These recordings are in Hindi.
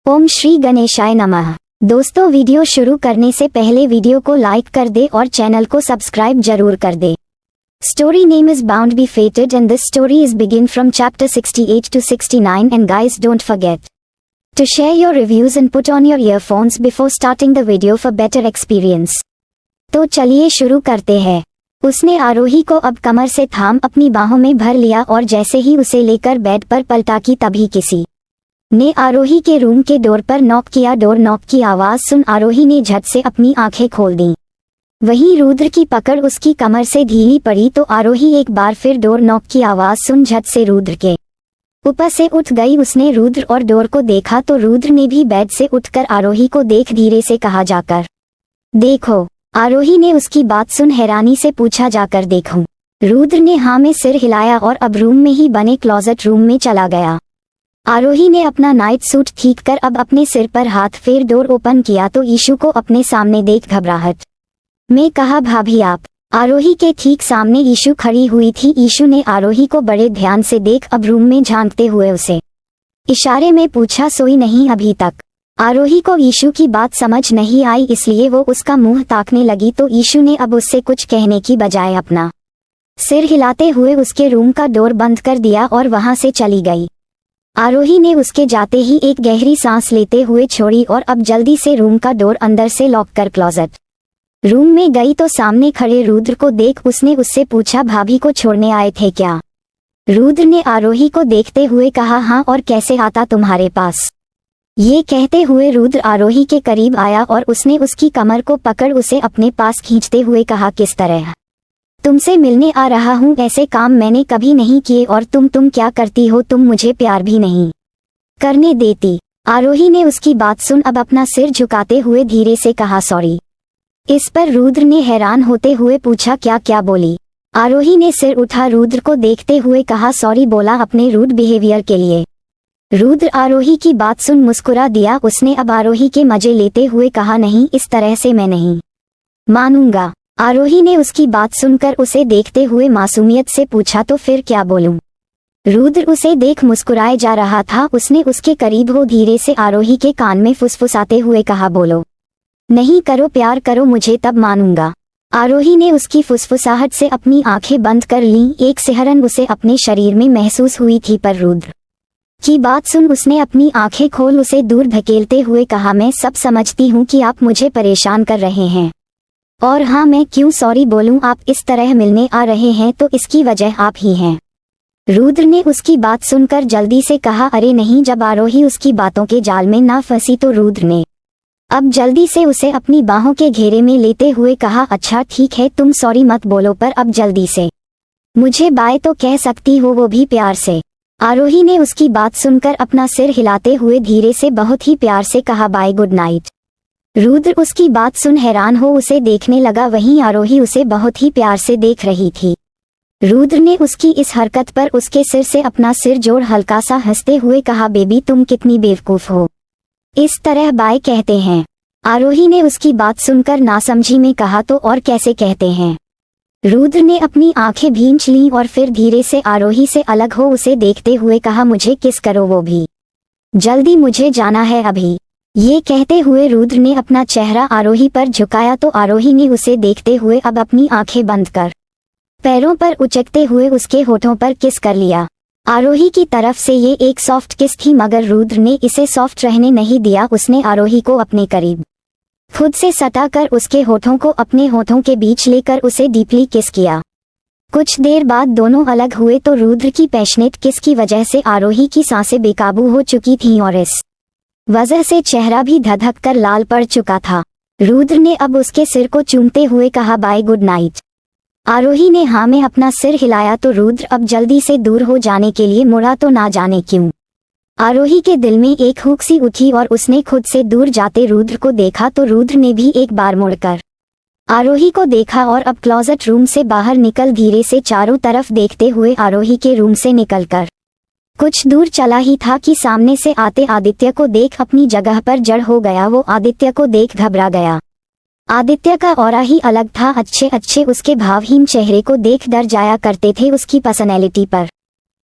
ओम श्री गणेशाय नमः। दोस्तों, वीडियो शुरू करने से पहले वीडियो को लाइक कर दे और चैनल को सब्सक्राइब जरूर कर दे। Story name is Bound Be Fated and this story is begin from chapter 68 to 69 and guys don't forget to share your reviews and put on your earphones before starting the video for better experience। तो चलिए शुरू करते हैं। उसने आरोही को अब कमर से थाम अपनी बाहों में भर लिया और जैसे ही उसे लेकर बेड पर पलटा कि तभी किसी ने आरोही के रूम के डोर पर नॉक किया। डोर नॉक की आवाज सुन आरोही ने झट से अपनी आंखें खोल दी। वहीं रुद्र की पकड़ उसकी कमर से ढीली पड़ी तो आरोही एक बार फिर डोर नॉक की आवाज सुन झट से रुद्र के ऊपर से उठ गई। उसने रुद्र और डोर को देखा तो रुद्र ने भी बेड से उठकर आरोही को देख धीरे से कहा, जाकर देखो। आरोही ने उसकी बात सुन हैरानी से पूछा, जाकर देखूं? रुद्र ने हाँ में सिर हिलाया और अब रूम में ही बने क्लोजेट रूम में चला गया। आरोही ने अपना नाइट सूट ठीक कर अब अपने सिर पर हाथ फेर डोर ओपन किया तो ईशू को अपने सामने देख घबराहट में कहा, भाभी आप? आरोही के ठीक सामने ईशू खड़ी हुई थी। ईशू ने आरोही को बड़े ध्यान से देख अब रूम में झांकते हुए उसे इशारे में पूछा, सोई नहीं अभी तक? आरोही को ईशू की बात समझ नहीं आई इसलिए वो उसका मुंह ताकने लगी तो ईशू ने अब उससे कुछ कहने की बजाय अपना सिर हिलाते हुए उसके रूम का डोर बंद कर दिया और वहां से चली गई। आरोही ने उसके जाते ही एक गहरी सांस लेते हुए छोड़ी और अब जल्दी से रूम का डोर अंदर से लॉक कर क्लोजेट रूम में गई तो सामने खड़े रुद्र को देख उसने उससे पूछा, भाभी को छोड़ने आए थे क्या? रुद्र ने आरोही को देखते हुए कहा, हाँ, और कैसे आता तुम्हारे पास? ये कहते हुए रुद्र आरोही के करीब आया और उसने उसकी कमर को पकड़ उसे अपने पास खींचते हुए कहा, किस तरह? तुमसे मिलने आ रहा हूँ, ऐसे काम मैंने कभी नहीं किए और तुम क्या करती हो? तुम मुझे प्यार भी नहीं करने देती। आरोही ने उसकी बात सुन अब अपना सिर झुकाते हुए धीरे से कहा, सॉरी। इस पर रुद्र ने हैरान होते हुए पूछा, क्या बोली? आरोही ने सिर उठा रुद्र को देखते हुए कहा, सॉरी बोला अपने रूड बिहेवियर के लिए। रुद्र आरोही की बात सुन मुस्कुरा दिया। उसने अब आरोही के मजे लेते हुए कहा, नहीं, इस तरह से मैं नहीं मानूंगा। आरोही ने उसकी बात सुनकर उसे देखते हुए मासूमियत से पूछा, तो फिर क्या बोलूं? रुद्र उसे देख मुस्कुराए जा रहा था। उसने उसके करीब हो धीरे से आरोही के कान में फुसफुसाते हुए कहा, बोलो नहीं करो, प्यार करो मुझे, तब मानूंगा। आरोही ने उसकी फुसफुसाहट से अपनी आंखें बंद कर लीं। एक सिहरन उसे अपने शरीर में महसूस हुई थी पर रुद्र की बात सुन उसने अपनी आंखें खोल उसे दूर धकेलते हुए कहा, मैं सब समझती हूँ कि आप मुझे परेशान कर रहे हैं और हाँ, मैं क्यों सॉरी बोलूं? आप इस तरह मिलने आ रहे हैं तो इसकी वजह आप ही हैं। रुद्र ने उसकी बात सुनकर जल्दी से कहा, अरे नहीं। जब आरोही उसकी बातों के जाल में ना फंसी तो रुद्र ने अब जल्दी से उसे अपनी बाहों के घेरे में लेते हुए कहा, अच्छा ठीक है, तुम सॉरी मत बोलो पर अब जल्दी से मुझे बाय तो कह सकती हो, वो भी प्यार से। आरोही ने उसकी बात सुनकर अपना सिर हिलाते हुए धीरे से बहुत ही प्यार से कहा, बाय, गुड नाइट। रुद्र उसकी बात सुन हैरान हो उसे देखने लगा। वहीं आरोही उसे बहुत ही प्यार से देख रही थी। रुद्र ने उसकी इस हरकत पर उसके सिर से अपना सिर जोड़ हल्का सा हंसते हुए कहा, बेबी तुम कितनी बेवकूफ हो, इस तरह बाय कहते हैं? आरोही ने उसकी बात सुनकर नासमझी में कहा, तो और कैसे कहते हैं? रुद्र ने अपनी आंखें भींच लीं और फिर धीरे से आरोही से अलग हो उसे देखते हुए कहा, मुझे किस करो, वो भी जल्दी, मुझे जाना है अभी। ये कहते हुए रुद्र ने अपना चेहरा आरोही पर झुकाया तो आरोही ने उसे देखते हुए अब अपनी आंखें बंद कर पैरों पर उचकते हुए उसके होठों पर किस कर लिया। आरोही की तरफ से ये एक सॉफ्ट किस थी मगर रुद्र ने इसे सॉफ्ट रहने नहीं दिया। उसने आरोही को अपने करीब खुद से सटाकर उसके होठों को अपने होठों के बीच लेकर उसे डीपली किस किया। कुछ देर बाद दोनों अलग हुए तो रुद्र की पैशनेट किस की वजह से आरोही की सांसें बेकाबू हो चुकी थीं और इस वजह से चेहरा भी धधक कर लाल पड़ चुका था। रुद्र ने अब उसके सिर को चूमते हुए कहा, बाय, गुड नाइट। आरोही ने हाँ में अपना सिर हिलाया तो रुद्र अब जल्दी से दूर हो जाने के लिए मुड़ा तो ना जाने क्यों आरोही के दिल में एक हुक सी उठी और उसने खुद से दूर जाते रुद्र को देखा तो रुद्र ने भी एक बार मुड़कर आरोही को देखा और अब क्लोजेट रूम से बाहर निकल धीरे से चारों तरफ देखते हुए आरोही के रूम से निकलकर कुछ दूर चला ही था कि सामने से आते आदित्य को देख अपनी जगह पर जड़ हो गया। वो आदित्य को देख घबरा गया। आदित्य का ऑरा ही अलग था। अच्छे उसके भावहीन चेहरे को देख डर जाया करते थे। उसकी पर्सनैलिटी पर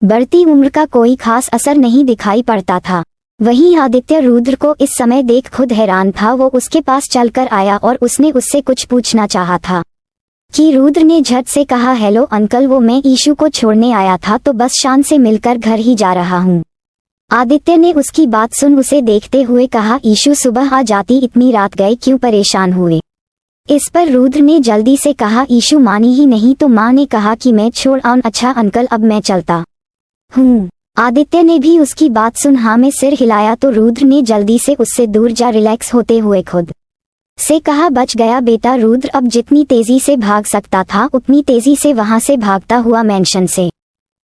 बढ़ती उम्र का कोई खास असर नहीं दिखाई पड़ता था। वहीं आदित्य रुद्र को इस समय देख खुद हैरान था। वो उसके पास चलकर आया और उसने उससे कुछ पूछना चाहा था कि रुद्र ने झट से कहा, हेलो अंकल, वो मैं ईशु को छोड़ने आया था, तो बस शान से मिलकर घर ही जा रहा हूँ। आदित्य ने उसकी बात सुन उसे देखते हुए कहा, ईशु सुबह आ जाती, इतनी रात गए क्यों, परेशान हुए। इस पर रुद्र ने जल्दी से कहा, ईशु मानी ही नहीं तो माँ ने कहा कि मैं छोड़ आऊं। अच्छा अंकल, अब मैं चलता हूँ। आदित्य ने भी उसकी बात सुन हाँ में सिर हिलाया तो रुद्र ने जल्दी से उससे दूर जा रिलैक्स होते हुए खुद से कहा, बच गया बेटा। रुद्र अब जितनी तेजी से भाग सकता था उतनी तेजी से वहां से भागता हुआ मैंशन से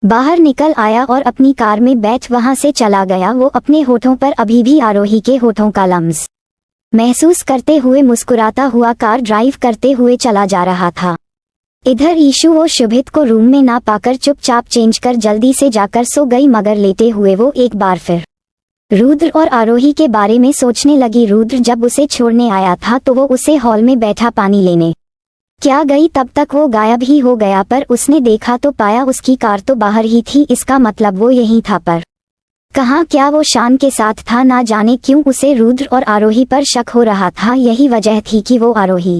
बाहर निकल आया और अपनी कार में बैठ वहां से चला गया। वो अपने होठों पर अभी भी आरोही के होठों का लम्स महसूस करते हुए मुस्कुराता हुआ कार ड्राइव करते हुए चला जा रहा था। इधर ईशु और शुभित को रूम में ना पाकर चुपचाप चेंज कर जल्दी से जाकर सो गई, मगर लेटे हुए वो एक बार फिर रुद्र और आरोही के बारे में सोचने लगी। रुद्र जब उसे छोड़ने आया था तो वो उसे हॉल में बैठा पानी लेने क्या गई, तब तक वो गायब ही हो गया। पर उसने देखा तो पाया उसकी कार तो बाहर ही थी, इसका मतलब वो यहीं था। पर कहाँ, क्या वो शान के साथ था? ना जाने क्यों उसे रुद्र और आरोही पर शक हो रहा था। यही वजह थी कि वो आरोही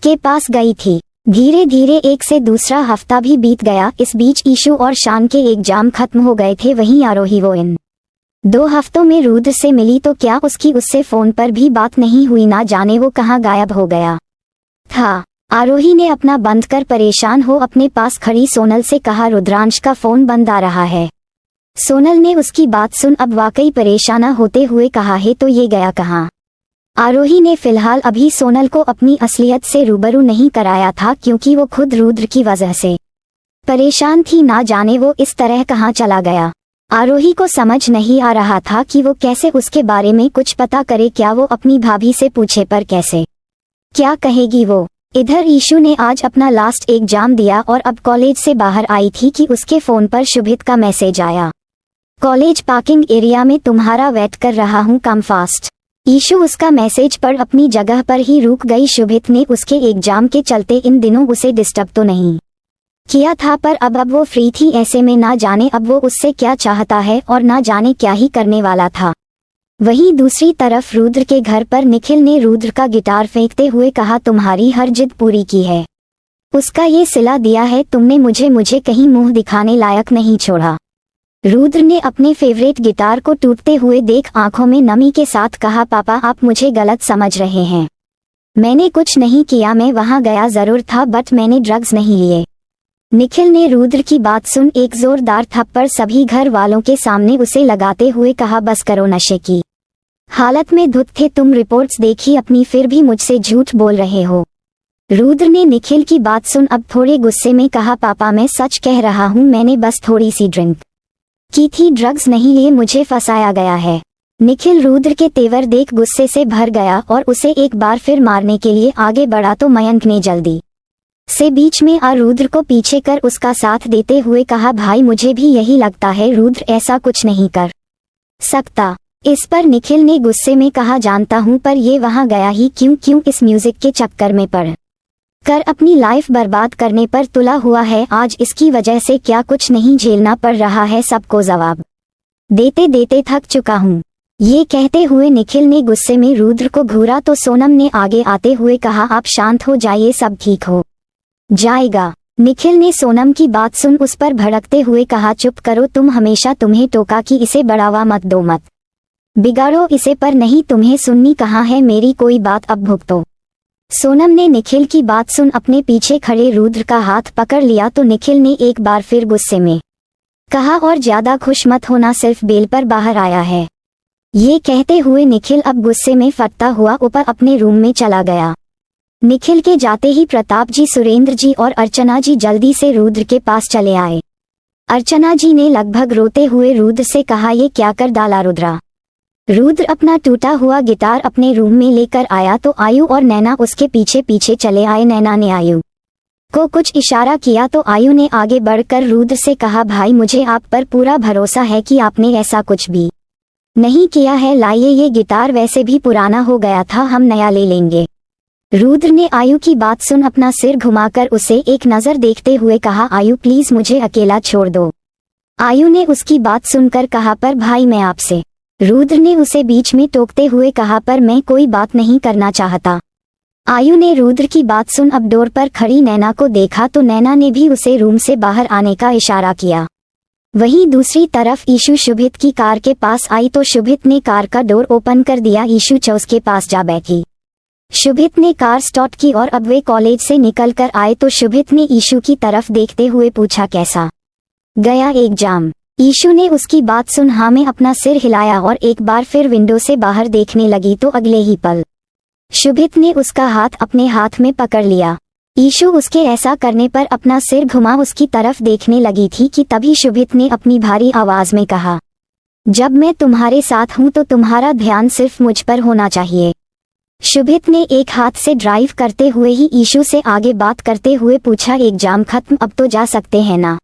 के पास गई थी। धीरे धीरे एक से दूसरा हफ्ता भी बीत गया। इस बीच ईशु और शान के एग्जाम खत्म हो गए थे। वहीं आरोही वो इन 2 हफ्तों में रुद्र से मिली तो क्या उसकी उससे फोन पर भी बात नहीं हुई। ना जाने वो कहाँ गायब हो गया था। आरोही ने अपना बंद कर परेशान हो अपने पास खड़ी सोनल से कहा, रुद्रांश का फोन बंद आ रहा है। सोनल ने उसकी बात सुन अब वाकई परेशान होते हुए कहा, है तो ये गया कहाँ। आरोही ने फिलहाल अभी सोनल को अपनी असलियत से रूबरू नहीं कराया था, क्योंकि वो खुद रुद्र की वजह से परेशान थी। ना जाने वो इस तरह कहाँ चला गया। आरोही को समझ नहीं आ रहा था कि वो कैसे उसके बारे में कुछ पता करे। क्या वो अपनी भाभी से पूछे, पर कैसे, क्या कहेगी वो। इधर ईशु ने आज अपना लास्ट एग्जाम दिया और अब कॉलेज से बाहर आई थी कि उसके फोन पर शुभित का मैसेज आया, कॉलेज पार्किंग एरिया में तुम्हारा वेट कर रहा हूँ, कम फास्ट। ईशु उसका मैसेज पर अपनी जगह पर ही रुक गई। शुभित ने उसके एग्जाम के चलते इन दिनों उसे डिस्टर्ब तो नहीं किया था, पर अब वो फ्री थी। ऐसे में ना जाने अब वो उससे क्या चाहता है और ना जाने क्या ही करने वाला था। वहीं दूसरी तरफ रुद्र के घर पर निखिल ने रुद्र का गिटार फेंकते हुए कहा, तुम्हारी हर जिद पूरी की है, उसका ये सिला दिया है तुमने, मुझे कहीं मुंह दिखाने लायक नहीं छोड़ा। रुद्र ने अपने फेवरेट गिटार को टूटते हुए देख आंखों में नमी के साथ कहा, पापा आप मुझे गलत समझ रहे हैं, मैंने कुछ नहीं किया, मैं वहां गया जरूर था बट मैंने ड्रग्स नहीं लिए। निखिल ने रुद्र की बात सुन एक जोरदार थप्पड़ सभी घर वालों के सामने उसे लगाते हुए कहा, बस करो, नशे की हालत में धुत थे तुम, रिपोर्ट्स देखी अपनी फिर भी मुझसे झूठ बोल रहे हो। रुद्र ने निखिल की बात सुन अब थोड़े गुस्से में कहा, पापा मैं सच कह रहा हूँ, मैंने बस थोड़ी सी ड्रिंक की थी, ड्रग्स नहीं लिए, मुझे फंसाया गया है। निखिल रुद्र के तेवर देख गुस्से से भर गया और उसे एक बार फिर मारने के लिए आगे बढ़ा तो मयंक ने जल्दी से बीच में आ रुद्र को पीछे कर उसका साथ देते हुए कहा, भाई मुझे भी यही लगता है, रुद्र ऐसा कुछ नहीं कर सकता। इस पर निखिल ने गुस्से में कहा, जानता हूँ पर ये वहां गया ही क्यों इस म्यूजिक के चक्कर में पड़ कर अपनी लाइफ बर्बाद करने पर तुला हुआ है। आज इसकी वजह से क्या कुछ नहीं झेलना पड़ रहा है, सबको जवाब देते देते थक चुका हूँ। ये कहते हुए निखिल ने गुस्से में रुद्र को घूरा तो सोनम ने आगे आते हुए कहा, आप शांत हो जाइए, सब ठीक हो जाएगा। निखिल ने सोनम की बात सुन उस पर भड़कते हुए कहा, चुप करो तुम, हमेशा तुम्हें टोका कि इसे बढ़ावा मत दो, मत बिगाड़ो इसे, पर नहीं तुम्हें सुननी कहाँ है मेरी कोई बात, अब भुगतो। सोनम ने निखिल की बात सुन अपने पीछे खड़े रुद्र का हाथ पकड़ लिया तो निखिल ने एक बार फिर गुस्से में कहा, और ज्यादा खुश मत होना, सिर्फ बेल पर बाहर आया है। ये कहते हुए निखिल अब गुस्से में फटता हुआ ऊपर अपने रूम में चला गया। निखिल के जाते ही प्रताप जी, सुरेंद्र जी और अर्चना जी जल्दी से रुद्र के पास चले आए। अर्चना जी ने लगभग रोते हुए रुद्र से कहा, ये क्या कर डाला रुद्रा। रुद्र अपना टूटा हुआ गिटार अपने रूम में लेकर आया तो आयु और नैना उसके पीछे पीछे चले आए। नैना ने आयु को कुछ इशारा किया तो आयु ने आगे बढ़कर रुद्र से कहा, भाई मुझे आप पर पूरा भरोसा है कि आपने ऐसा कुछ भी नहीं किया है, लाइए ये गिटार वैसे भी पुराना हो गया था, हम नया ले लेंगे। रुद्र ने आयु की बात सुन अपना सिर घुमाकर उसे एक नजर देखते हुए कहा, आयु प्लीज मुझे अकेला छोड़ दो। आयु ने उसकी बात सुनकर कहा, पर भाई मैं आपसे रुद्र ने उसे बीच में टोकते हुए कहा, पर मैं कोई बात नहीं करना चाहता। आयु ने रुद्र की बात सुन अब डोर पर खड़ी नैना को देखा तो नैना ने भी उसे रूम से बाहर आने का इशारा किया। वहीं दूसरी तरफ ईशु शुभित की कार के पास आई तो शुभित ने कार का डोर ओपन कर दिया। ईशु उसके पास जा बैठी। शुभित ने कार स्टार्ट की और अब वे कॉलेज से निकल कर आए तो शुभित ने ईशु की तरफ देखते हुए पूछा, कैसा गया एग्जाम? ईशु ने उसकी बात सुन हाँ में अपना सिर हिलाया और एक बार फिर विंडो से बाहर देखने लगी तो अगले ही पल शुभित ने उसका हाथ अपने हाथ में पकड़ लिया। ईशु उसके ऐसा करने पर अपना सिर घुमा उसकी तरफ देखने लगी थी कि तभी शुभित ने अपनी भारी आवाज में कहा, जब मैं तुम्हारे साथ हूं तो तुम्हारा ध्यान सिर्फ मुझ पर होना चाहिए। शुभित ने एक हाथ से ड्राइव करते हुए ही ईशु से आगे बात करते हुए पूछा, एग्जाम खत्म, अब तो जा सकते हैं ना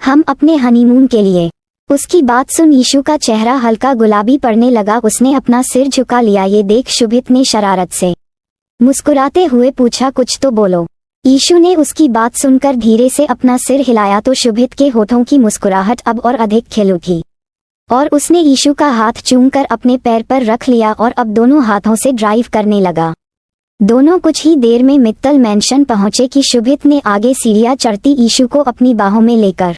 हम अपने हनीमून के लिए? उसकी बात सुन ईशु का चेहरा हल्का गुलाबी पड़ने लगा। उसने अपना सिर झुका लिया। ये देख शुभित ने शरारत से मुस्कुराते हुए पूछा, कुछ तो बोलो। ईशु ने उसकी बात सुनकर धीरे से अपना सिर हिलाया तो शुभित के होठों की मुस्कुराहट अब और अधिक खिल उठी और उसने ईशु का हाथ चूमकर अपने पैर पर रख लिया और अब दोनों हाथों से ड्राइव करने लगा। दोनों कुछ ही देर में मित्तल मैंशन पहुंचे कि शुभित ने आगे सीढ़ियां चढ़ती ईशु को अपनी बाहों में लेकर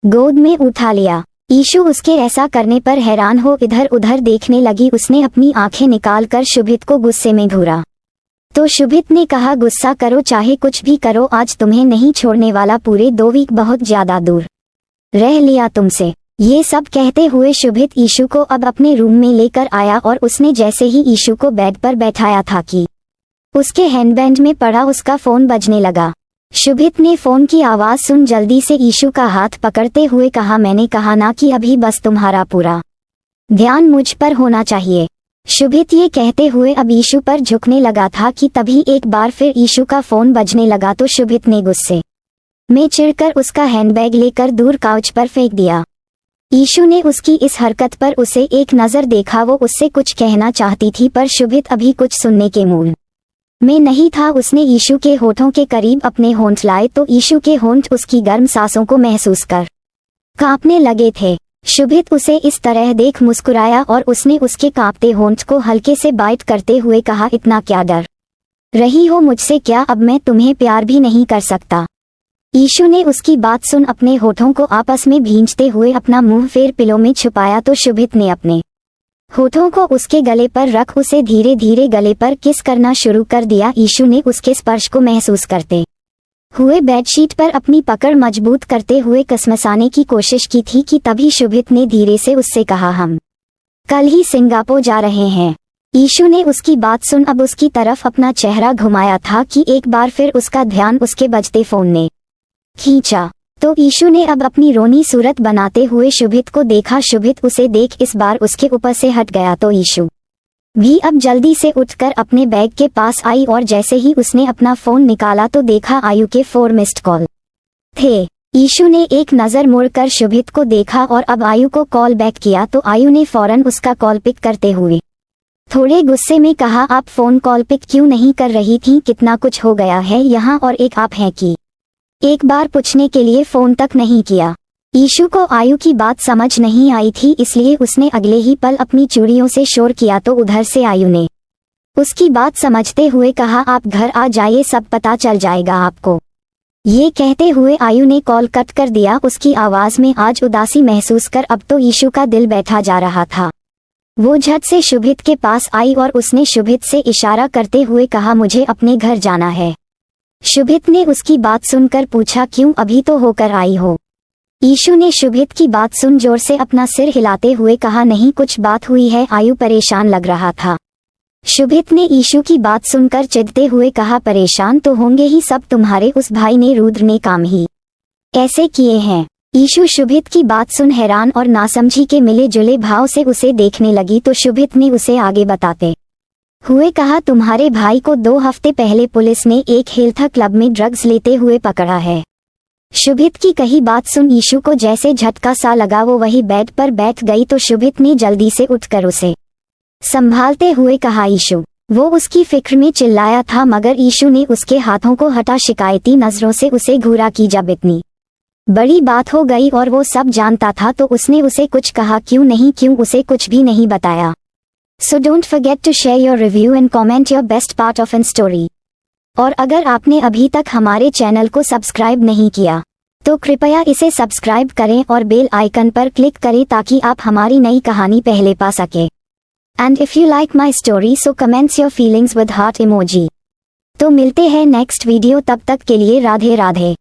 गोद में उठा लिया। ईशु उसके ऐसा करने पर हैरान हो इधर उधर देखने लगी। उसने अपनी आंखें निकालकर शुभित को गुस्से में घूरा तो शुभित ने कहा, गुस्सा करो चाहे कुछ भी करो, आज तुम्हें नहीं छोड़ने वाला। पूरे 2 वीक बहुत ज्यादा दूर रह लिया तुमसे। ये सब कहते हुए शुभित ईशु को अब अपने रूम में लेकर आया और उसने जैसे ही ईशु को बेड पर बैठाया था कि उसके हैंडबैग में पड़ा उसका फोन बजने लगा। शुभित ने फोन की आवाज सुन जल्दी से ईशु का हाथ पकड़ते हुए कहा, मैंने कहा ना कि अभी बस तुम्हारा पूरा ध्यान मुझ पर होना चाहिए। शुभित ये कहते हुए अब ईशु पर झुकने लगा था कि तभी एक बार फिर ईशु का फोन बजने लगा तो शुभित ने गुस्से में चिढ़कर उसका हैंडबैग लेकर दूर काउच पर फेंक दिया। ईशु ने उसकी इस हरकत पर उसे एक नजर देखा। वो उससे कुछ कहना चाहती थी पर शुभित अभी कुछ सुनने के मूड में नहीं था। उसने ईशु के होठों के करीब अपने होंठ लाए तो ईशु के होंठ उसकी गर्म सांसों को महसूस कर कांपने लगे थे। शुभित उसे इस तरह देख मुस्कुराया और उसने उसके कांपते होंठ को हल्के से बाइट करते हुए कहा, इतना क्या डर रही हो मुझसे? क्या अब मैं तुम्हें प्यार भी नहीं कर सकता? ईशु ने उसकी बात सुन अपने होठों को आपस में भींचते हुए अपना मुंह फेर पिलो में छुपाया तो शुभित ने अपने होठों को उसके गले पर रख उसे धीरे धीरे गले पर किस करना शुरू कर दिया। ईशु ने उसके स्पर्श को महसूस करते हुए बेडशीट पर अपनी पकड़ मजबूत करते हुए कसमसाने की कोशिश की थी कि तभी शुभित ने धीरे से उससे कहा, हम कल ही सिंगापुर जा रहे हैं। ईशु ने उसकी बात सुन अब उसकी तरफ अपना चेहरा घुमाया था कि एक बार फिर उसका ध्यान उसके बजते फोन ने खींचा तो ईशु ने अब अपनी रोनी सूरत बनाते हुए शुभित को देखा। शुभित उसे देख इस बार उसके ऊपर से हट गया तो ईशु भी अब जल्दी से उठकर अपने बैग के पास आई और जैसे ही उसने अपना फोन निकाला तो देखा आयु के 4 मिस्ड कॉल थे। ईशु ने एक नजर मुड़कर शुभित को देखा और अब आयु को कॉल बैक किया तो आयु ने फौरन उसका कॉल पिक करते हुए थोड़े गुस्से में कहा, आप फोन कॉल पिक क्यों नहीं कर रही थी? कितना कुछ हो गया है यहाँ और एक आप हैं कि एक बार पूछने के लिए फोन तक नहीं किया। ईशु को आयु की बात समझ नहीं आई थी इसलिए उसने अगले ही पल अपनी चूड़ियों से शोर किया तो उधर से आयु ने उसकी बात समझते हुए कहा, आप घर आ जाइए, सब पता चल जाएगा आपको। ये कहते हुए आयु ने कॉल कट कर दिया। उसकी आवाज में आज उदासी महसूस कर अब तो ईशु का दिल बैठा जा रहा था। वो झट से शुभित के पास आई और उसने शुभित से इशारा करते हुए कहा, मुझे अपने घर जाना है। शुभित ने उसकी बात सुनकर पूछा, क्यों, अभी तो होकर आई हो? ईशु ने शुभित की बात सुन जोर से अपना सिर हिलाते हुए कहा, नहीं, कुछ बात हुई है। आयु परेशान लग रहा था। शुभित ने ईशु की बात सुनकर चिढ़ते हुए कहा, परेशान तो होंगे ही, सब तुम्हारे उस भाई ने, रुद्र ने काम ही ऐसे किए हैं। ईशु शुभित की बात सुन हैरान और नासमझी के मिले जुले भाव से उसे देखने लगी तो शुभित ने उसे आगे बताते हुए कहा, तुम्हारे भाई को 2 हफ्ते पहले पुलिस ने एक हेल्थ क्लब में ड्रग्स लेते हुए पकड़ा है। शुभित की कही बात सुन ईशु को जैसे झटका सा लगा। वो वही बेड पर बैठ गई तो शुभित ने जल्दी से उठकर उसे संभालते हुए कहा, ईशु। वो उसकी फिक्र में चिल्लाया था मगर ईशु ने उसके हाथों को हटा शिकायती नजरों से उसे घूरा कि जब इतनी बड़ी बात हो गई और वो सब जानता था तो उसने उसे कुछ कहा क्यों उसे कुछ भी नहीं बताया। So don't forget to share your review and comment your best part of an story. और अगर आपने अभी तक हमारे चैनल को सब्सक्राइब नहीं किया तो कृपया इसे सब्सक्राइब करें और बेल आइकन पर क्लिक करें ताकि आप हमारी नई कहानी पहले पा सके। And if you like my story so comments your feelings with heart emoji. तो मिलते हैं नेक्स्ट वीडियो, तब तक के लिए राधे राधे।